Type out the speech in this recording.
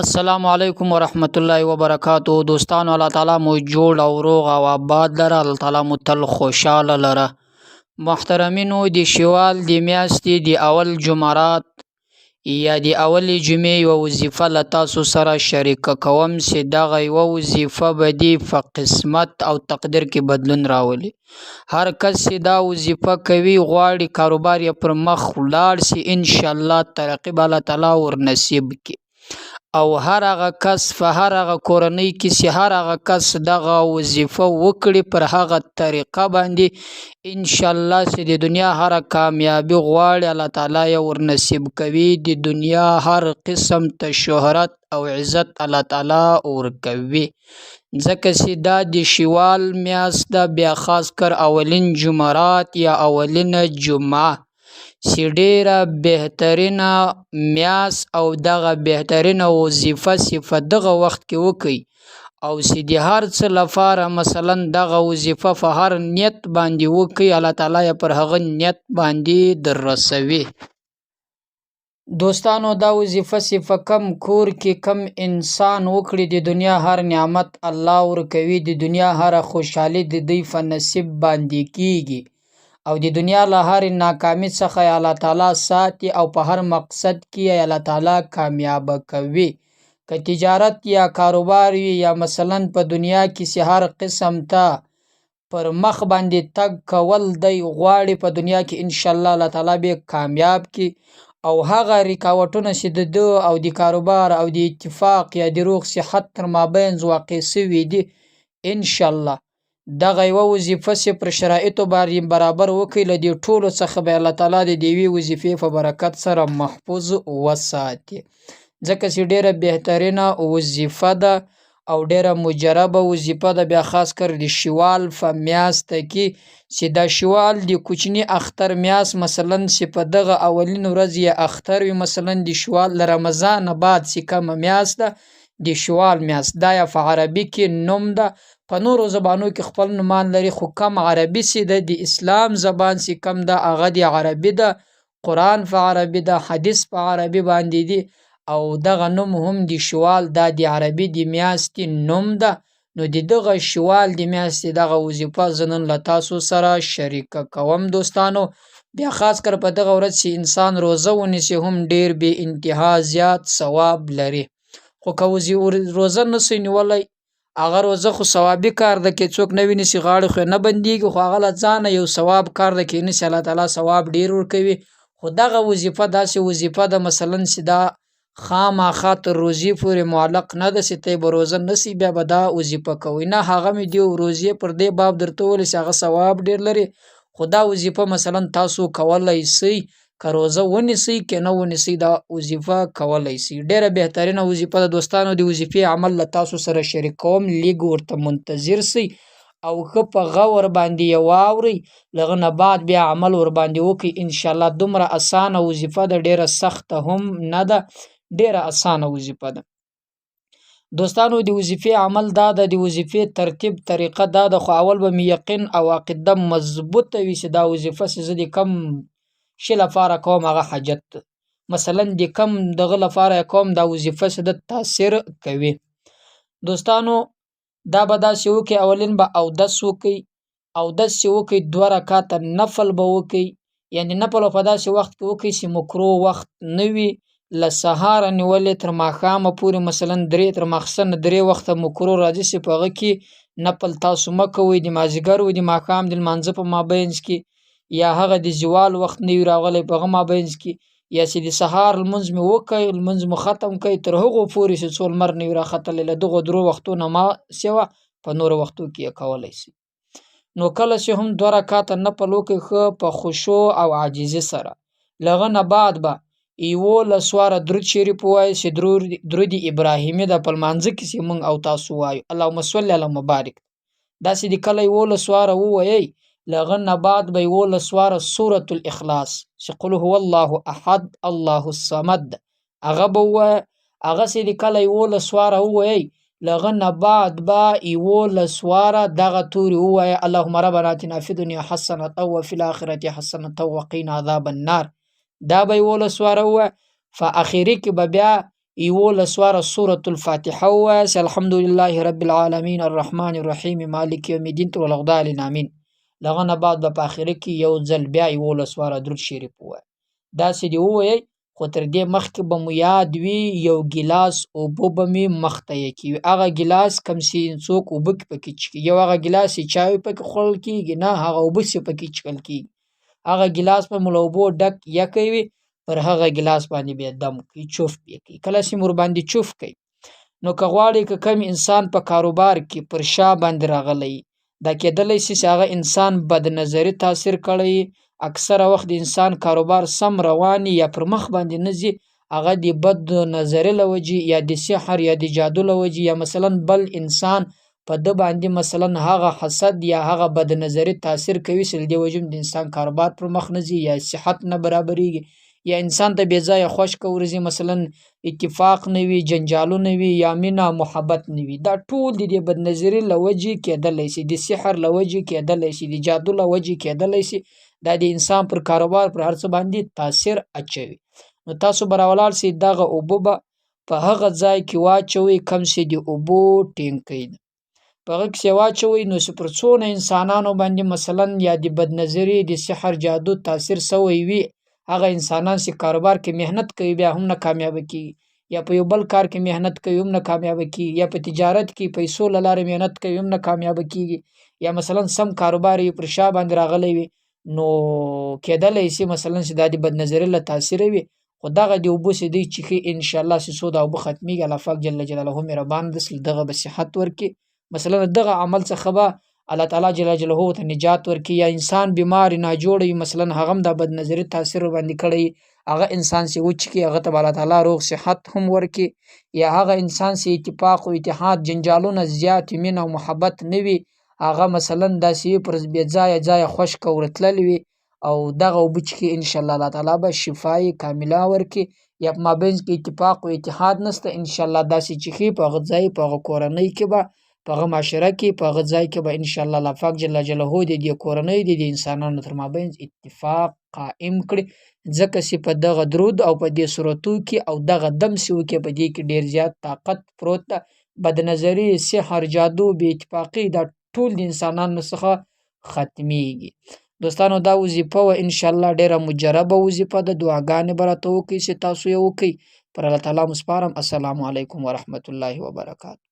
السلام علیکم ورحمت الله وبرکاتو. دوستانو، الله تعالی مو جوړ او روغ او آباد لره. الله تعالی مو تل خوشاله لره. محترمینو، د شوال د میاشتې د اول جمعرات یا د اول جمعې یوه وظیفه له تاسو سره شریکه کوم چې دغه یوه وظیفه به دې په قسمت او تقدیر کې بدلون راولي. هر کس چې دا وظیفه کوي غواړي کاروبار یې پر مخ ولاړ سي، انشاءالله ترقي به الله تعالی ور نصیب کړي. او هر هغه کس په هر هغه کورنۍ کې چې هر هغه کس دغه وظیفه وکړي په هغه طریقه باندې انشاءالله چې د دنیا هر کامیابی غواړي الله تعالی یې ور نصیب کوي. د دنیا هر قسم ته شهرت او عزت الله تعالی ورکوي. ځکه چې دا د شوال میاشت ده، بیا خاص کر اولین جمعرات یا اولین جمعه چې ډیره بهترینه میاشت او دغه بهترینه وظیفه چې په دغه وخت کې وکړي او چې د هر څه لپاره مثلا دغه وظیفه په هر نیت باندې وکړي، الله تعالی یې پر هغه نیت باندې در رسوي. دوستانو، دا وظیفه چې په کم کور کې کم انسان وکړي د دنیا هر نعمت الله ورکوي، د دنیا هر خوشحالي د دوی په نصیب باندې کیږي او د دنیا له هر ناکامي څخه الله تعالی ساتي او په هر مقصد کې الله تعالی کامیاب کوي. که تجارت یا کاروبار وي یا مثلا په دنیا کې چې هر قسم ته پر مخ باندې تګ کول دی غواړي په دنیا کې انشاءالله الله تعالی به کامیاب کی. او هغه رکاوټونه چې د دو او د کاروبار او د اتفاق یا د روغ صحت تر مابین واقع سوي دي، انشاءالله دغه یوه وظیفه چې پر شرایطو باندې برابر وکړي له دې ټولو څخه به الله تعالی د دې یوې وظیفې په برکت سره محفوظ وساتي. ځکه چې ډیره بهترینه وظیفه ده او ډیره مجربه وظیفه ده، بیا خاص کر د شوال په میاشت کې چې دا شوال د کوچني اختر میاشت مثلا چې په دغه اولین ورځ یې اختر وي، مثلا د شوال له رمضان بعد چې کومه میاشت ده د شوال میاشت، دا یا په عربي کې نوم ده، په نورو زبانو کې خپل نومان لري، خو کم عربي چې ده د اسلام زبان چې کم ده هغه د عربي ده، قرآن په عربي ده، حدیث په عربي باندې دي او دغه نوم هم د شوال دا د عربي د میاشتې نوم ده. نو د دغه شوال د میاشتې دغه وظیفه زه نن له تاسو سره شریکه کوم. دوستانو، بیا خاص کر په دغه ورځ چې انسان روزه ونیسي هم ډیر بې انتها زیات ثواب لري. خو که روزه نسي نیولی هغه روزه خو ثوابي کار ده، کې څوک نه ویني چې غاړې خو نه بندېږي، خو هغه له ځانه یو ثواب کار ده کې نیسي الله تعالی ثواب ډیر ورکوي. خو دغه وظیفه داسې وظیفه ده مثلا چې دا خامخا تر روزې پورې معلق نه ده چې ته به روزه نسي بیا به دا وظیفه کوي، نه هغه مې د روزې پر دې باب درته وویل چې هغه ثواب ډیر لري. خو دا وظیفه مثلا تاسو کولی سئ، که روزه ونیسئ که نه ونیسئ دا وظیفه کولی سئ. ډیره بهترینه وظیفه ده. دوستانو، د وظیفې عمل له تاسو سره شریک کوم، لیږ ورته منتظر سئ او ښه په غور باندې یې واورئ، له هغه نه بعد بیا عمل ور باندې وکړئ. انشاءالله دومره اسانه وظیفه ده، ډیره سخته هم نه ده، ډیره اسانه وظیفه ده. دوستانو، د وظیفې عمل دا ده، د وظیفې ترتیب طریقه دا ده، خو اول به مې یقین او عقیده مضبوطه وي چې دا وظیفه چې زه د کم شي لپاره کوم هغه حاجت ده، مثلا د کم دغه لپاره کوم دا وظیفه چې د تاثیر کوي. دوستانو، دا به داسې وکړي، اولین به اودس وکړي، اودس چې وکړي 2 رکعاته نفل به وکړي، یعنی نفل په داسې وخت کې وکړي چې مکروه وخت نه وي، له سهاره نیولې تر ماښامه پورې، مثلا 3 تر ماخستن 3 وخته مکروه راځي چې په هغه کې نفل تاسو مه کوئ، د مازدیګر و د ماښام د لمانځه په مابینځ کې، یا هغه د زوال وخت نه وي راغلی په هغه مابینځ کې، یا چې د سهار لمونځ مې وکړ لمونځ مو ختم کړئ تر هغو پورې چې څو لمر نه وي راختلی، له دغو 3 وختو نه ما سوه په نورو وختو کې یې کولی سي. نو کله چې هم 2 رکعاته نفل وکړئ ښه په خشوع او عاجزي سره، له هغه نه بعد به 11 واره درود شریف ووایئ چې درود ابراهیمي ده په لمانځه کې چې موږ او تاسو وایو، اللهم صل علی مبارک. داسې د کله 11 واره ووایئ، له هغه نه بعد به 11 واره سورة الاخلاص چې قل هو الله احد الله الصمد هغه به ووایه. هغه چې د کله 11 واره ووایئ، له هغه نه بعد به 11 واره دغه تورې ووایه، اللهم ربنا آتنا فی الدنیا حسنة وفي الآخرة حسنة وقنا عذاب النار. دا به 11 واره ووایه. په اخري کې به بیا 11 واره سورة الفاتحه ووایاست. الحمدلله رب العالمین الرحمن الرحیم مالک یوم الدین تر ولغدالین امین. دغه نه بعد به په اخره کې یو ځل بیا 11 واره درود شریف ووایه. داسې دې ووایئ، خو تر دې مخکې به مو یاد وي یو ګیلاس اوبه به مې مخ ته یې کړي. هغه ګیلاس کوم چې څوک اوبه پکې څښي، یو هغه ګیلاس چې چای پکې خوړل کېږي، نه هغه اوبه چې پکې څښل کېږي. هغه ګیلاس به مو له اوبو ډک یکی وي، پر هغه ګیلاس باندې بیا دم کوي، چوف یې کوي. کله چې مور باندې چوف کوي، نو که غواړئ که کوم انسان په کاروبار کې پر شا باندې راغلی، دا کېدلی شي چې هغه انسان بد نظري تاثیر کړی. اکثره وخت د انسان کاروبار سم روان یا پر مخ باندې نه ځي، هغه د بد نظري له وجې یا د سحر یا د جادو له وجې، یا مثلا بل انسان په ده باندې مثلا هغه حسد یا هغه بد نظري تاثیر کوي چې له دې وجې د انسان کاروبار پر مخ نه ځي، یا صحت نه برابرېږي، یا انسان ته بې ځایه خوشکه ورځي، مثلا اتفاق نه وي، جنجالونه وي، یا مینه محبت نه وي. دا ټول د دې بدنظري له وجې کېدلی شي، د سحر له وجې کېدلی شي، د جادو له وجې کېدلی شي. دا د انسان پر کاروبار پر هر څه باندې تاثیر اچوي. نو تاسو به راولاړ شئ، دغه اوبه به په هغه ځای کې واچوئ کوم چې د اوبو ټینکی ده، په هغه کې واچوئ. نو چې پر څونه انسانانو باندې مثلا یا د بدنظري د سحر جادو تاثیر سوی وي، هغه انسانان چې کاروبار کې مهنت کوي بیا هم نه کامیابه کیږي، یا په یو بل کار کې مهنت کوي هم نه کامیابه کیږي، یا په تجارت کې پیسو له لارې مهنت کوي هم نه کامیابه کیږي، یا مثلا سم کاروبار یې پر شا باندې راغلی وي، نو کېدلی شي مثلا چې دا د بدنظري له تاثیره وي. خو دغه د اوبو چې دی څښي انشاءالله چې څو دا اوبه ختمیږي، الله پاک جل جلاله مهربان دی دغه به صحت ورکړي. مثلا دغه عمل څخه به الله تعالی جل جلاله ته نجات ورکړي. یا انسان بیمار ناجوړ وي، مثلا هغه هم د بدنظري تاثیر باندې کړی، هغه انسان چې وچکي هغه ته الله تعالی روغ صحت هم ورکړي. یا هغه انسان چې اتفاق او اتحاد جنجالونه زیات مینه او محبت نه وي، هغه مثلا داسې پر بې ځایه خوشکه ورتللی وي، او دغه اوبه څښي انشاءالله الله تعالی به شفای کامله ورکړي. یا په مابینځ کې اتفاق او اتحاد نشته، انشاءالله داسې څښي په هغه ځای په هغه کورنۍ کې به په هغه معاشره کې په هغه ځای کې به انشاءالله الله پاک جل جلاله د دې کورنۍ د دې انسانانو تر مابینځ اتفاق قائم کړي. ځکه چې په دغه درود او په دې صورتو کې او دغه دم سیو کې په دې کې ډیر زیات طاقت پروت ده. بدنظري، سحر، جادو، بې اتفاقي دا ټول د انسانانو څخه ختمیږي. دوستانو دا وظیفه و انشاءالله ډیره مجربه وظیفه ده، دعاګانې به راته وکړئ چې تاسو یې وکړئ. پر الله تعالی مو سپارم. السلام علیکم ورحمت الله وبرکاته.